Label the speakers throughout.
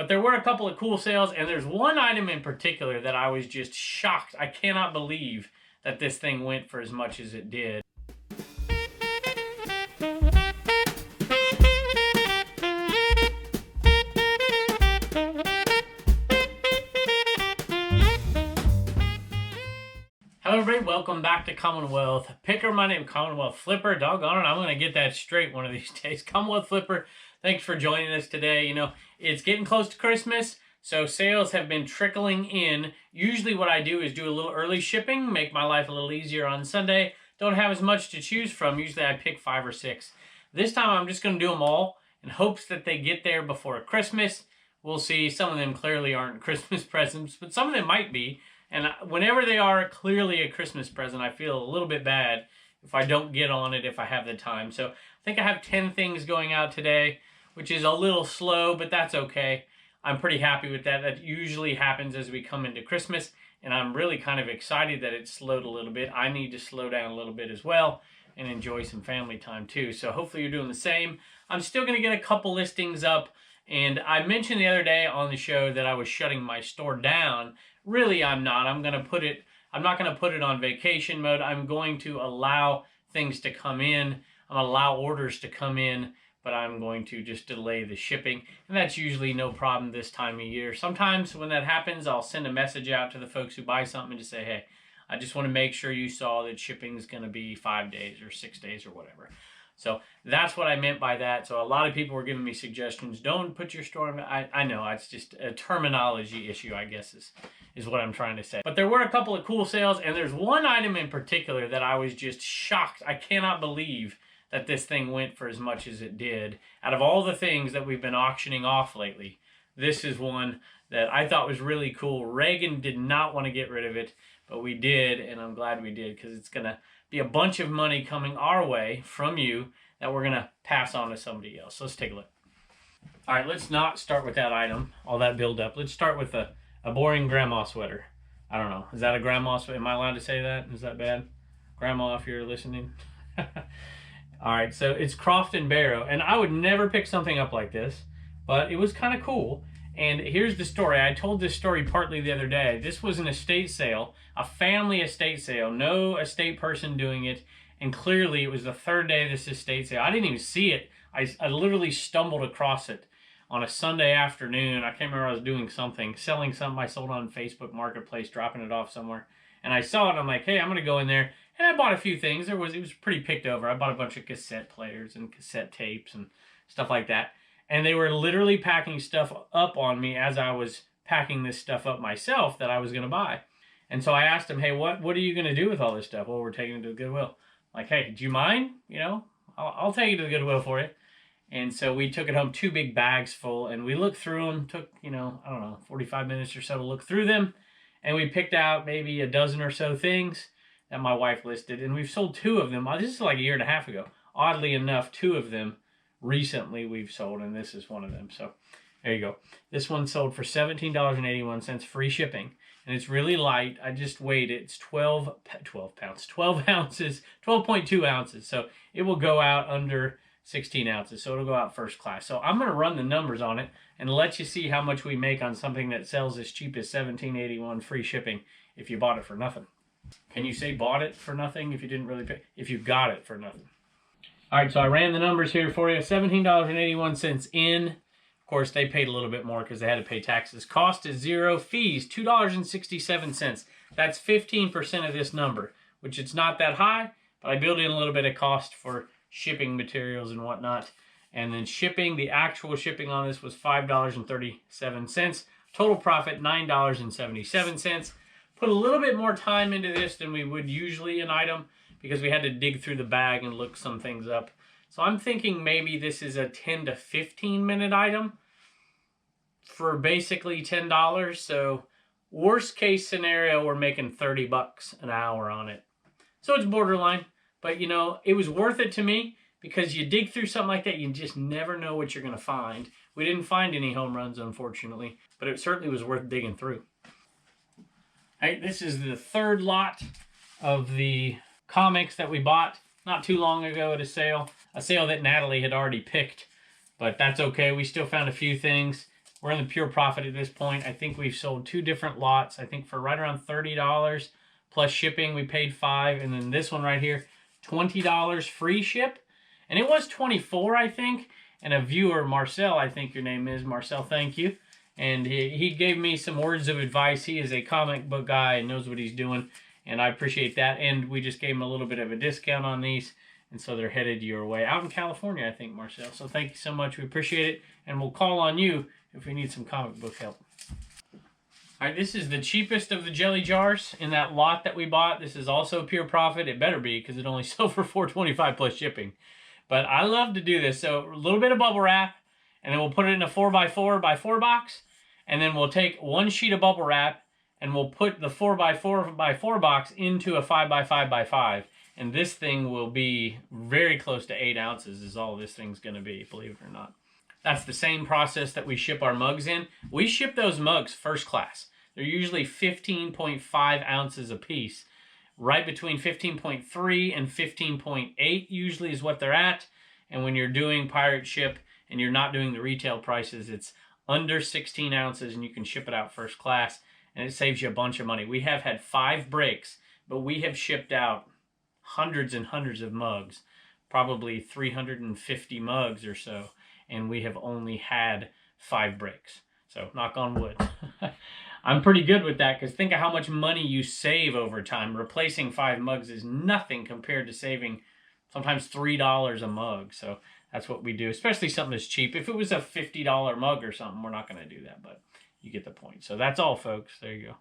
Speaker 1: But there were a couple of cool sales, and there's one item in particular that I was just shocked. I cannot believe that this thing went for as much as it did. Hello everybody, welcome back to Commonwealth Picker. My name is Commonwealth Flipper. Doggone it, I'm going to get that straight one of these days. Commonwealth Flipper, thanks for joining us today. You know, it's getting close to Christmas, so sales have been trickling in. Usually what I do is do a little early shipping, make my life a little easier on Sunday. Don't have as much to choose from. Usually I pick 5 or 6. This time I'm just going to do them all in hopes that they get there before Christmas. We'll see. Some of them clearly aren't Christmas presents, but some of them might be. And whenever they are clearly a Christmas present, I feel a little bit bad if I don't get on it if I have the time. So I think I have 10 things going out today, which is a little slow, but that's okay. I'm pretty happy with that. That usually happens as we come into Christmas, and I'm really kind of excited that it slowed a little bit. I need to slow down a little bit as well and enjoy some family time too. So hopefully you're doing the same. I'm still going to get a couple listings up. And I mentioned the other day on the show that I was shutting my store down. Really, I'm not. I'm not going to put it on vacation mode. I'm going to allow things to come in. I'm going to allow orders to come in, but I'm going to just delay the shipping. And that's usually no problem this time of year. Sometimes when that happens, I'll send a message out to the folks who buy something and just say, hey, I just want to make sure you saw that shipping is going to be 5 days or 6 days or whatever. So that's what I meant by that. So a lot of people were giving me suggestions. Don't put your store in. I know, it's just a terminology issue, I guess, is what I'm trying to say. But there were a couple of cool sales, and there's one item in particular that I was just shocked. I cannot believe that this thing went for as much as it did. Out of all the things that we've been auctioning off lately, this is one that I thought was really cool. Reagan did not want to get rid of it, but we did, and I'm glad we did, because it's going to be a bunch of money coming our way from you that we're going to pass on to somebody else. So let's take a look. All right, let's not start with that item, all that build up. Let's start with a boring grandma sweater. I don't know. Is that a grandma sweater? Am I allowed to say that? Is that bad? Grandma, if you're listening. All right, so it's Croft and Barrow. And I would never pick something up like this, but it was kind of cool. And here's the story. I told this story partly the other day. This was an estate sale, a family estate sale, no estate person doing it. And clearly it was the third day of this estate sale. I didn't even see it. I literally stumbled across it on a Sunday afternoon. I can't remember, I was doing something, selling something I sold on Facebook Marketplace, dropping it off somewhere. And I saw it, I'm like, hey, I'm going to go in there. And I bought a few things. It was pretty picked over. I bought a bunch of cassette players and cassette tapes and stuff like that. And they were literally packing stuff up on me as I was packing this stuff up myself that I was going to buy. And so I asked them, hey, what are you going to do with all this stuff? Well, we're taking it to the Goodwill. Like, hey, do you mind? You know, I'll take it to the Goodwill for you. And so we took it home, 2 big bags full, and we looked through them. Took, you know, I don't know, 45 minutes or so to look through them. And we picked out maybe a dozen or so things that my wife listed. And we've sold 2 of them. This is like a year and a half ago. Oddly enough, 2 of them recently we've sold, and this is one of them. So there you go. This one sold for $17.81, free shipping, and it's really light. I just weighed it. It's 12 pounds, 12 ounces, 12.2 ounces. So it will go out under 16 ounces. So it'll go out first class. So I'm going to run the numbers on it and let you see how much we make on something that sells as cheap as $17.81 free shipping if you bought it for nothing. Can you say bought it for nothing if you didn't really pay? If you got it for nothing. All right, so I ran the numbers here for you. $17.81 in. Of course, they paid a little bit more because they had to pay taxes. Cost is 0. Fees, $2.67. That's 15% of this number, which it's not that high, but I built in a little bit of cost for shipping materials and whatnot. And then shipping, the actual shipping on this was $5.37. Total profit, $9.77. Put a little bit more time into this than we would usually an item, because we had to dig through the bag and look some things up. So I'm thinking maybe this is a 10 to 15 minute item for basically $10. So worst case scenario, we're making 30 bucks an hour on it. So it's borderline, but you know, it was worth it to me because you dig through something like that, you just never know what you're going to find. We didn't find any home runs, unfortunately, but it certainly was worth digging through. All right, this is the third lot of the comics that we bought not too long ago at a sale that Natalie had already picked, but that's okay. We still found a few things. We're in the pure profit at this point. I think we've sold 2 different lots. I think for right around $30 plus shipping, we paid $5. And then this one right here, $20 free ship. And it was $24, I think. And a viewer, Marcel, I think your name is. Marcel, thank you. And he gave me some words of advice. He is a comic book guy and knows what he's doing. And I appreciate that. And we just gave him a little bit of a discount on these. And so they're headed your way. Out in California, I think, Marcel. So thank you so much. We appreciate it. And we'll call on you if we need some comic book help. All right, this is the cheapest of the jelly jars in that lot that we bought. This is also pure profit. It better be because it only sold for $4.25 plus shipping. But I love to do this. So a little bit of bubble wrap, and then we'll put it in a 4x4x4 box. And then we'll take 1 sheet of bubble wrap, and we'll put the 4x4x4 box into a 5x5x5. And this thing will be very close to 8 ounces is all this thing's going to be, believe it or not. That's the same process that we ship our mugs in. We ship those mugs first class. They're usually 15.5 ounces a piece. Right between 15.3 and 15.8 usually is what they're at. And when you're doing pirate ship and you're not doing the retail prices, it's under 16 ounces and you can ship it out first class. And it saves you a bunch of money. We have had 5 breaks, but we have shipped out hundreds and hundreds of mugs, probably 350 mugs or so, and we have only had 5 breaks. So knock on wood. I'm pretty good with that because think of how much money you save over time. Replacing 5 mugs is nothing compared to saving sometimes $3 a mug. So that's what we do, especially something that's cheap. If it was a $50 mug or something, we're not going to do that, but you get the point. So that's all, folks. There you go.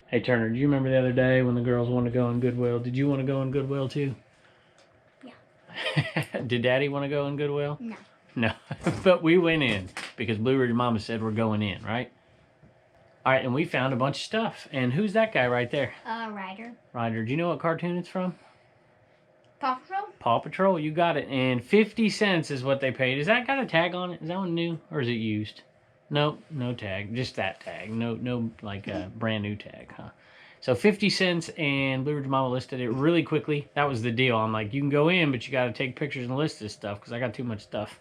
Speaker 1: Hey, Turner, do you remember the other day when the girls wanted to go in Goodwill? Did you want to go in Goodwill, too? Yeah. Did Daddy want to go in Goodwill? No. No. But we went in because Blue Ridge Mama said we're going in, right? All right, and we found a bunch of stuff. And who's that guy right there?
Speaker 2: Ryder.
Speaker 1: Ryder. Do you know what cartoon it's from?
Speaker 2: Paw Patrol?
Speaker 1: Paw Patrol, you got it. And 50 cents is what they paid. Is that got a tag on it? Is that one new or is it used? Nope, no tag. Just that tag. No like a brand new tag, huh? So 50 cents, and Blue Ridge Mama listed it really quickly. That was the deal. I'm like, you can go in, but you got to take pictures and list this stuff because I got too much stuff.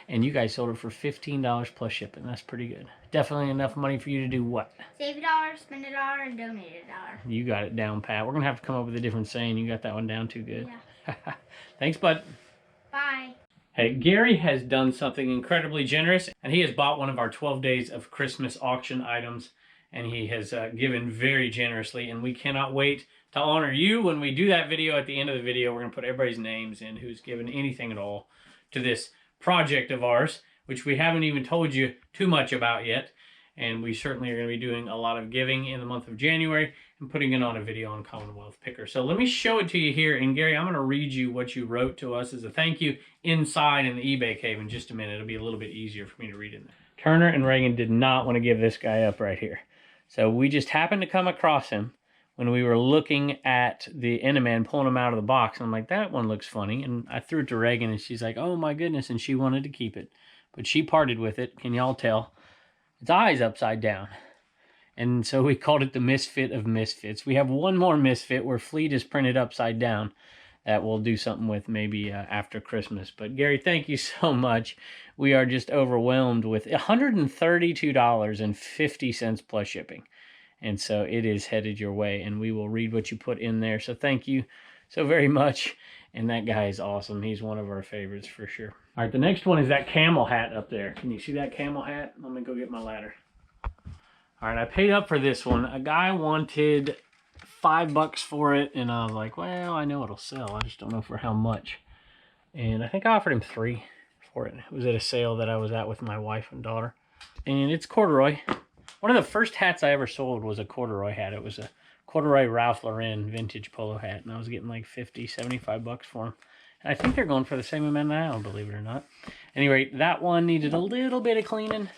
Speaker 1: And you guys sold it for $15 plus shipping. That's pretty good. Definitely enough money for you to do what?
Speaker 2: Save $1, spend $1, and donate $1.
Speaker 1: You got it down, Pat. We're going to have to come up with a different saying. You got that one down too good.
Speaker 2: Yeah.
Speaker 1: Thanks, bud.
Speaker 2: Bye.
Speaker 1: Hey, Gary has done something incredibly generous, and he has bought one of our 12 Days of Christmas auction items. And he has given very generously, and we cannot wait to honor you when we do that video. At the end of the video, we're going to put everybody's names in who's given anything at all to this project of ours, which we haven't even told you too much about yet. And we certainly are going to be doing a lot of giving in the month of January and putting it on a video on Commonwealth Picker. So let me show it to you here. And Gary, I'm going to read you what you wrote to us as a thank you inside in the eBay cave in just a minute. It'll be a little bit easier for me to read in there. Turner and Reagan did not want to give this guy up right here. So we just happened to come across him when we were looking at the Eneman, pulling him out of the box. And I'm like, that one looks funny. And I threw it to Reagan, and she's like, oh, my goodness. And she wanted to keep it. But she parted with it. Can y'all tell? Its eyes upside down. And so we called it the Misfit of Misfits. We have one more Misfit where Fleet is printed upside down that we'll do something with maybe after Christmas. But Gary, thank you so much. We are just overwhelmed with $132.50 plus shipping. And so it is headed your way, and we will read what you put in there. So thank you so very much. And that guy is awesome. He's one of our favorites for sure. All right, the next one is that camel hat up there. Can you see that camel hat? Let me go get my ladder. All right, I paid up for this one. A guy wanted $5 for it, and I was like, well, I know it'll sell. I just don't know for how much. And I think I offered him $3 for it. It was at a sale that I was at with my wife and daughter. And it's corduroy. One of the first hats I ever sold was a corduroy hat. It was a corduroy Ralph Lauren vintage polo hat, and I was getting like $50, $75 for them. And I think they're going for the same amount now, believe it or not. Anyway, that one needed a little bit of cleaning.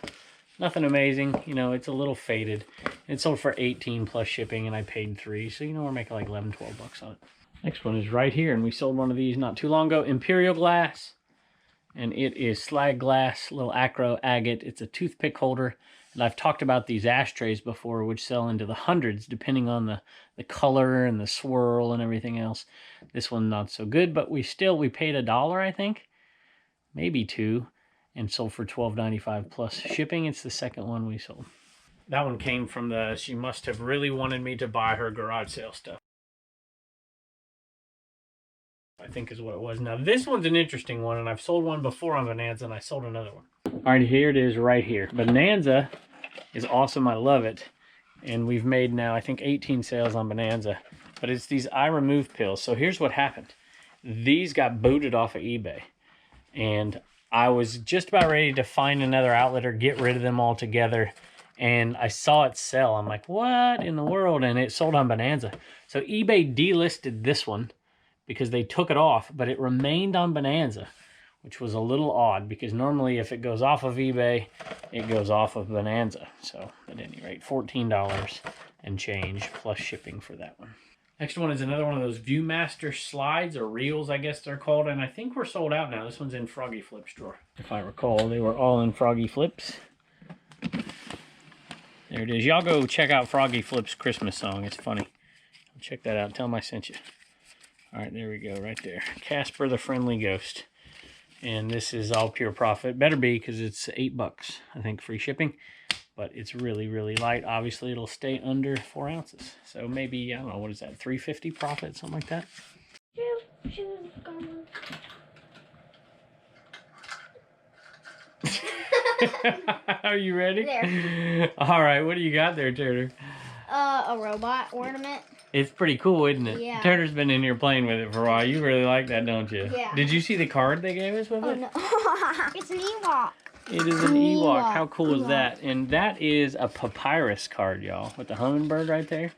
Speaker 1: Nothing amazing, you know, it's a little faded. It sold for $18 plus shipping, and I paid $3, so you know we're making like $11, $12 on it. Next one is right here, and we sold one of these not too long ago, Imperial Glass, and it is slag glass, little acro agate. It's a toothpick holder, and I've talked about these ashtrays before, which sell into the hundreds, depending on the color and the swirl and everything else. This one not so good, but we paid $1, I think, maybe $2. and sold for $12.95 plus shipping. It's the second one we sold. That one came from she must have really wanted me to buy her garage sale stuff, I think is what it was. Now this one's an interesting one, and I've sold one before on Bonanza, and I sold another one. All right, here it is right here. Bonanza is awesome. I love it. And we've made now, I think, 18 sales on Bonanza. But it's these eye remove pills. So here's what happened. These got booted off of eBay. And I was just about ready to find another outlet or get rid of them altogether. And I saw it sell. I'm like, what in the world? And it sold on Bonanza. So eBay delisted this one because they took it off, but it remained on Bonanza, which was a little odd because normally if it goes off of eBay, it goes off of Bonanza. So at any rate, $14 and change plus shipping for that one. Next one is another one of those Viewmaster slides or reels, I guess they're called. And I think we're sold out now. This one's in Froggy Flip's drawer. If I recall, they were all in Froggy Flip's. There it is. Y'all go check out Froggy Flip's Christmas song. It's funny. Check that out. Tell them I sent you. All right, there we go, right there. Casper the Friendly Ghost. And this is all pure profit. Better be, because it's $8, I think, free shipping. But it's really, really light. Obviously, it'll stay under 4 ounces. So maybe, I don't know, what is that, $3.50 profit, something like that? Are you ready?
Speaker 2: There.
Speaker 1: All right, what do you got there, Turner?
Speaker 2: A robot ornament.
Speaker 1: It's pretty cool, isn't it?
Speaker 2: Yeah.
Speaker 1: Turner's been in here playing with it for a while. You really like that, don't you?
Speaker 2: Yeah.
Speaker 1: Did you see the card they gave us with it?
Speaker 2: No. It's an Ewok.
Speaker 1: It is an Ewok. How cool is that? And that is a papyrus card, y'all, with the hummingbird right there.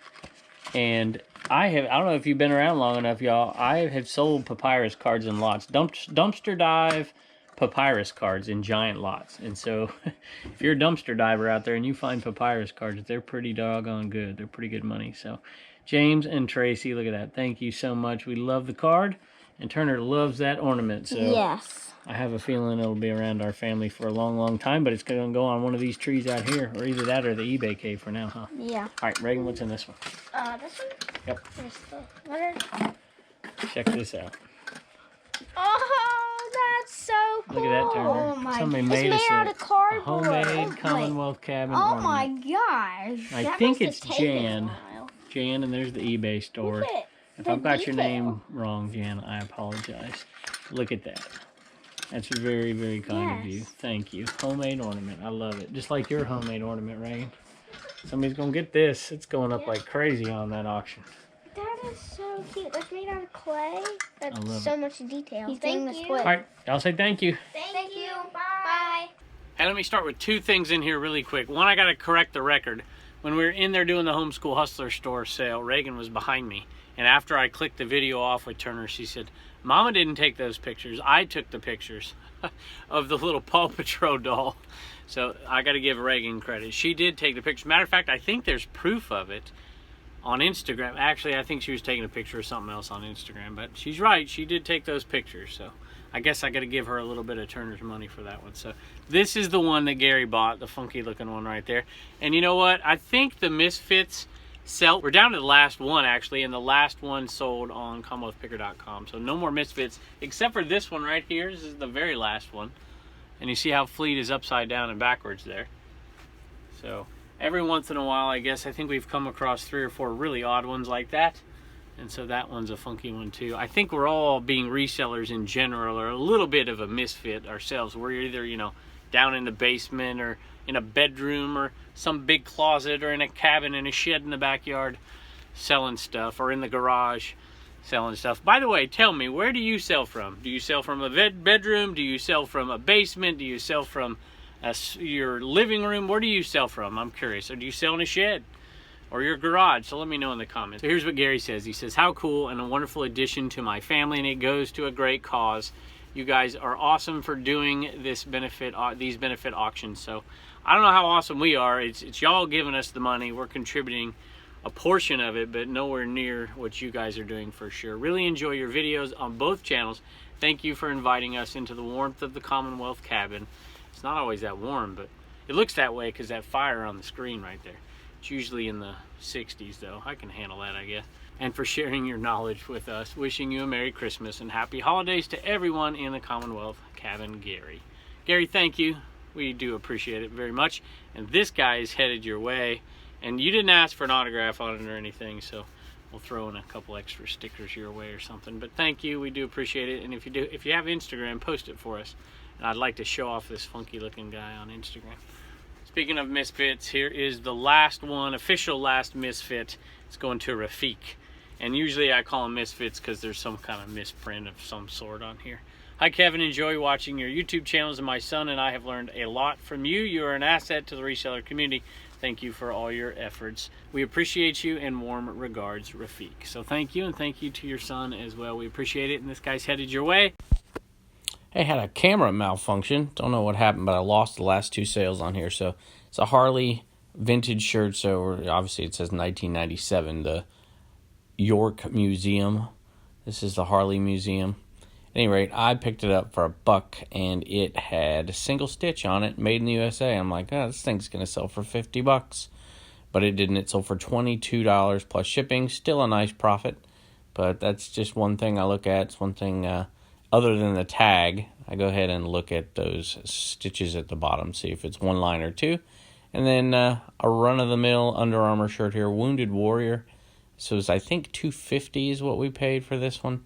Speaker 1: And I don't know if you've been around long enough, y'all. I have sold papyrus cards in lots. Dumpster dive papyrus cards in giant lots. And so if you're a dumpster diver out there and you find papyrus cards, they're pretty doggone good. They're pretty good money. So James and Tracy, look at that. Thank you so much. We love the card. And Turner loves that ornament. So
Speaker 2: yes.
Speaker 1: I have a feeling it'll be around our family for a long, long time, but it's going to go on one of these trees out here, or either that or the eBay cave for now, huh?
Speaker 2: Yeah.
Speaker 1: All right, Reagan, what's in this one?
Speaker 2: This one?
Speaker 1: Yep.
Speaker 2: What
Speaker 1: Check this out.
Speaker 2: Oh, that's so cool.
Speaker 1: Look at that, Turner.
Speaker 2: Oh my.
Speaker 1: Somebody
Speaker 2: It's
Speaker 1: made us
Speaker 2: out of
Speaker 1: a
Speaker 2: cardboard.
Speaker 1: homemade Commonwealth cabin
Speaker 2: Oh
Speaker 1: ornament.
Speaker 2: my gosh.
Speaker 1: I
Speaker 2: That
Speaker 1: think
Speaker 2: must have
Speaker 1: it's
Speaker 2: taken a
Speaker 1: Jan.
Speaker 2: while.
Speaker 1: Jan, and there's the eBay store.
Speaker 2: Look at
Speaker 1: If
Speaker 2: the
Speaker 1: I've got your
Speaker 2: detail.
Speaker 1: name wrong, Jan, I apologize. Look at that. That's very, very kind of you.
Speaker 2: Yes.
Speaker 1: Thank you. Homemade ornament. I love it. Just like your homemade ornament, Reagan. Somebody's going to get this. It's going up like crazy on that auction.
Speaker 2: That is so cute. That's made out of clay. That's
Speaker 1: love
Speaker 2: so much detail. Thank you.
Speaker 1: All right. I'll say thank you.
Speaker 2: Thank you. Bye.
Speaker 1: Hey, let me start with two things in here really quick. One, I got to correct the record. When we were in there doing the Homeschool Hustler store sale, Reagan was behind me. And after I clicked the video off with Turner, she said, Mama didn't take those pictures. I took the pictures of the little Paw Patrol doll. So I got to give Reagan credit. She did take the pictures. Matter of fact, I think there's proof of it on Instagram. Actually, I think she was taking a picture of something else on Instagram. But she's right. She did take those pictures. So I guess I got to give her a little bit of Turner's money for that one. So this is the one that Gary bought, the funky looking one right there. And you know what? I think the Misfits sell. We're down to the last one actually, and the last one sold on CommonwealthPicker.com. So no more Misfits except for this one right here. This is the very last one. And you see how Fleet is upside down and backwards there. So every once in a while, I guess, I think we've come across 3 or 4 really odd ones like that. And so that one's a funky one too. I think we're all being resellers in general, or a little bit of a misfit ourselves. We're either, you know, down in the basement or in a bedroom or some big closet or in a cabin in a shed in the backyard selling stuff, or in the garage selling stuff. By the way, tell me, where do you sell from? Do you sell from a bedroom? Do you sell from a basement? Do you sell from your living room? Where do you sell from? I'm curious. Or do you sell in a shed or your garage? So let me know in the comments. So here's what Gary says. He says, how cool and a wonderful addition to my family, and it goes to a great cause. You guys are awesome for doing this these benefit auctions. So I don't know how awesome we are. It's y'all giving us the money. We're contributing a portion of it, but nowhere near what you guys are doing for sure. Really enjoy your videos on both channels. Thank you for inviting us into the warmth of the Commonwealth cabin. It's not always that warm, but it looks that way because that fire on the screen right there. It's usually in the 60s though. I can handle that, I guess. And for sharing your knowledge with us. Wishing you a Merry Christmas and Happy Holidays to everyone in the Commonwealth cabin, Gary. Gary, thank you. We do appreciate it very much. And this guy is headed your way. And you didn't ask for an autograph on it or anything, so we'll throw in a couple extra stickers your way or something. But thank you, we do appreciate it. And if you have Instagram, post it for us. And I'd like to show off this funky looking guy on Instagram. Speaking of misfits, here is the last one, official last misfit. It's going to Rafiq. And usually I call them misfits because there's some kind of misprint of some sort on here. Hi Kevin, enjoy watching your YouTube channels, and my son and I have learned a lot from you. You are an asset to the reseller community. Thank you for all your efforts. We appreciate you, and warm regards, Rafiq. So thank you, and thank you to your son as well. We appreciate it, and this guy's headed your way. Hey, had a camera malfunction. Don't know what happened, but I lost the last two sales on here. So it's a Harley vintage shirt. So obviously it says 1997, the York Museum. This is the Harley Museum. At any rate, I picked it up for $1, and it had a single stitch on it, made in the USA. I'm like, oh, this thing's going to sell for $50. But it didn't. It sold for $22 plus shipping. Still a nice profit. But that's just one thing I look at. It's one thing other than the tag. I go ahead and look at those stitches at the bottom, see if it's one line or two. And then a run-of-the-mill Under Armour shirt here, Wounded Warrior. So it's, I think, $250 is what we paid for this one,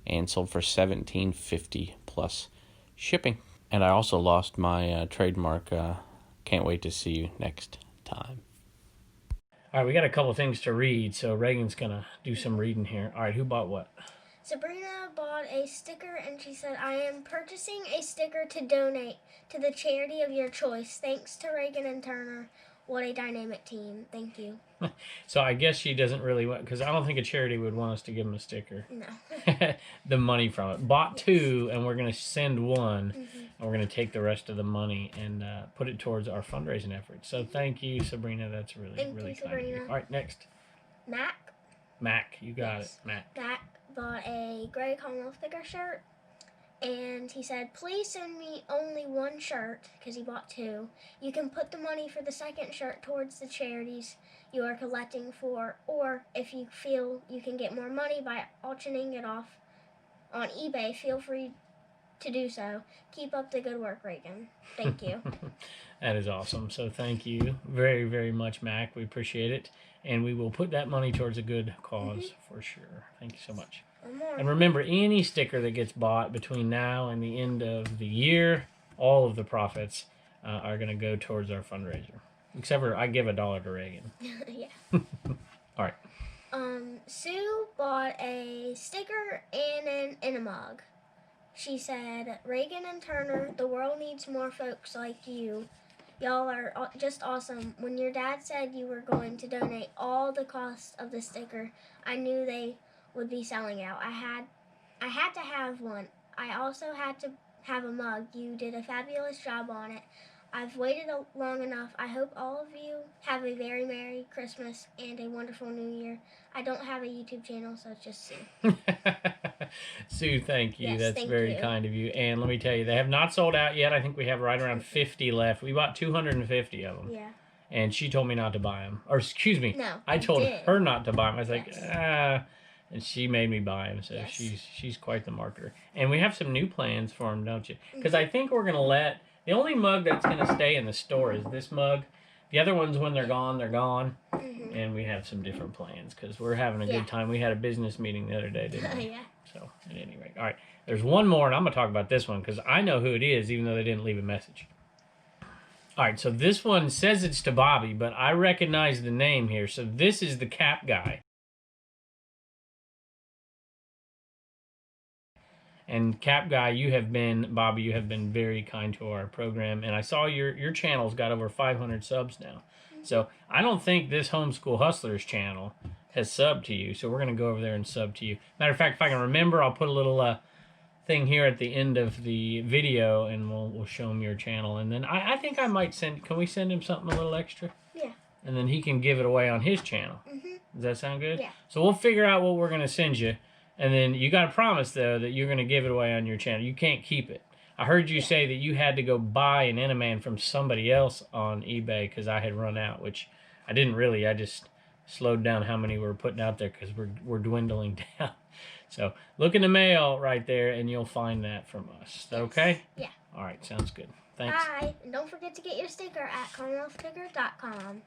Speaker 1: and sold for $17.50 plus shipping. And I also lost my trademark. Can't wait to see you next time. All right, we got a couple things to read, so Reagan's gonna do some reading here. All right, who bought what?
Speaker 2: Sabrina bought a sticker, and she said, I am purchasing a sticker to donate to the charity of your choice. Thanks to Reagan and Turner. What a dynamic team. Thank you.
Speaker 1: So I guess she doesn't really want, because I don't think a charity would want us to give them a sticker.
Speaker 2: No.
Speaker 1: The money from it. Bought two, and we're going to send one, and we're going to take the rest of the money and put it towards our fundraising efforts. So thank you, Sabrina. That's really kind of you. All right, next. Mac, you got it. Mac
Speaker 2: Bought a gray Commonwealth Picker shirt, and he said, please send me only one shirt, because he bought two. You can put the money for the second shirt towards the charities you are collecting for, or if you feel you can get more money by auctioning it off on eBay, feel free to do so. Keep up the good work, Reagan. Thank you.
Speaker 1: That is awesome. So thank you very, very much, Mac. We appreciate it. And we will put that money towards a good cause for sure. Thank you so much. And remember, any sticker that gets bought between now and the end of the year, all of the profits are going to go towards our fundraiser. Except for I give $1 to Reagan.
Speaker 2: Yeah.
Speaker 1: All right.
Speaker 2: Sue bought a sticker and a mug. She said, Reagan and Turner, the world needs more folks like you. Y'all are just awesome. When your dad said you were going to donate all the cost of the sticker, I knew they would be selling out. I had to have one. I also had to have a mug. You did a fabulous job on it. I've waited long enough. I hope all of you have a very Merry Christmas and a wonderful New Year. I don't have a YouTube channel, so it's just Sue.
Speaker 1: Sue, thank you.
Speaker 2: Yes,
Speaker 1: that's very kind of you. And let me tell you, they have not sold out yet. I think we have right around 50 left. We bought 250 of them.
Speaker 2: Yeah.
Speaker 1: And she told me not to buy them. Or excuse me,
Speaker 2: No,
Speaker 1: I told her not to buy them. I was like, and she made me buy them. So she's quite the marketer. And we have some new plans for them, don't you? Because I think we're going to let... The only mug that's going to stay in the store is this mug. The other ones, when they're gone, they're gone. And we have some different plans because we're having a good time. We had a business meeting the other day, didn't we?
Speaker 2: Yeah.
Speaker 1: So, at any rate. All right. There's one more, and I'm going to talk about this one because I know who it is, even though they didn't leave a message. All right. So, this one says it's to Bobby, but I recognize the name here. So, this is the cap guy. And Cap Guy, Bobby, you have been very kind to our program. And I saw your channel's got over 500 subs now. So I don't think this Homeschool Hustlers channel has subbed to you. So we're going to go over there and sub to you. Matter of fact, if I can remember, I'll put a little thing here at the end of the video, and we'll show him your channel. And then I think I might can we send him something a little extra?
Speaker 2: Yeah.
Speaker 1: And then he can give it away on his channel. Does that sound good?
Speaker 2: Yeah.
Speaker 1: So we'll figure out what we're going to send you. And then you got to promise, though, that you're going to give it away on your channel. You can't keep it. I heard you say that you had to go buy an Enaman from somebody else on eBay because I had run out, which I didn't really. I just slowed down how many we're putting out there because we're dwindling down. So look in the mail right there, and you'll find that from us. Is that okay?
Speaker 2: Yeah.
Speaker 1: All right. Sounds good. Thanks. Thanks.
Speaker 2: Bye. And don't forget to get your sticker at commonwealthpicker.com.